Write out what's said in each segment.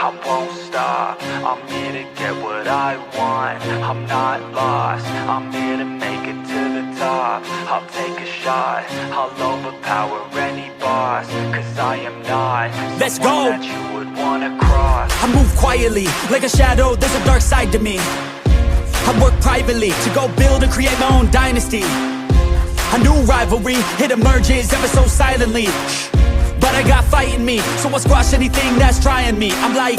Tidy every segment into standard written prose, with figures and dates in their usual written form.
I won't stop, I'm here to get what I want. I'm not lost, I'm here to make it to the top. I'll take a shot, I'll overpower any boss. Cause I am not Let's someone go. that you would wanna cross. I move quietly, like a shadow, there's a dark side to me. I work privately to go build and create my own dynasty. A new rivalry, it emerges ever so silently. But I got fight in me, so I'll squash anything that's trying me. I'm like,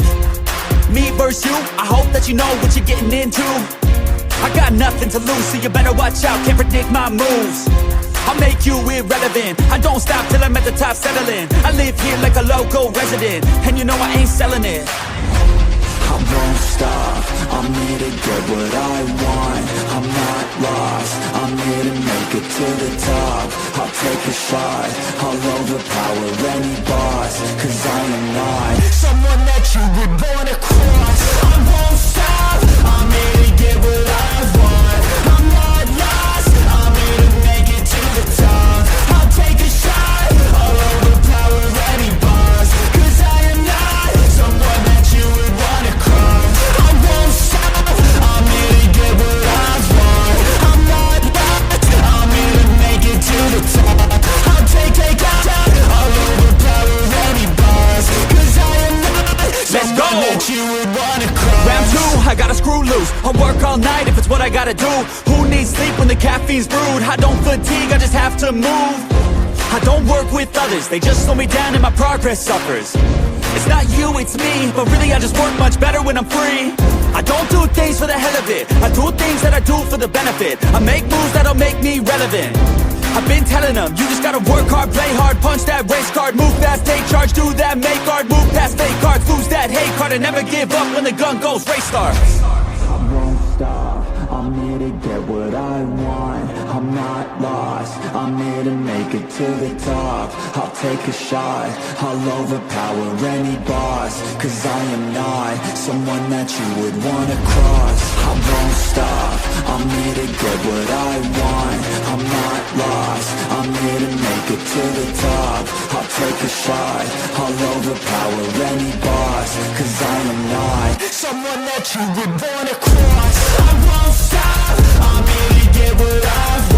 me versus you, I hope that you know what you're getting into. I got nothing to lose, so you better watch out, can't predict my moves. I'll make you irrelevant, I don't stop till I'm at the top settling. I live here like a local resident, and you know I ain't selling it. I won't stop, I'm here to get what I want. I'm not lost, I'm here to make it to the top. I'll take a shot, I'll overpower any boss. Cause I am not someone that you would wanna cross. I won't stop, I'm here to get what I want. I'm not lost, I'm here to make it to the top. I'll take a shot, I'll overpower any boss. Cause I am not someone that you would wanna cross. I won't stop, I'm here to get what I want. I'm not lost, I'm here to make it to the top. I'll take a shot, I'll overpower any boss. Cause I am not someone that you would wanna cross. Round two, I gotta screw loose. I'll work all night if it's what I gotta do. Who needs sleep when the caffeine's brewed? I don't fatigue, I just have to move. I don't work with others, they just slow me down and my progress suffers. It's not you, it's me, but really I just work much better when I'm free. I don't do things for the hell of it, I do things that I do for the benefit. I make moves that'll make me relevant. I've been telling them, you just gotta work hard, play hard, punch that race card, move fast, take charge, do that, make art, move past fake cards, lose that hate card, and never give up when the gun goes, race start. I won't stop, I'm here to get what I want. I'm not lost, I'm here to make it to the top. I'll take a shot, I'll overpower any boss. Cause I am not someone that you would wanna cross. I won't stop, I'm here to get what I want. I'm not lost, I'm here to make it to the top. I'll take a shot, I'll overpower any boss. Cause I am not someone that you would wanna cross. I won't stop, I'm here to get what I want.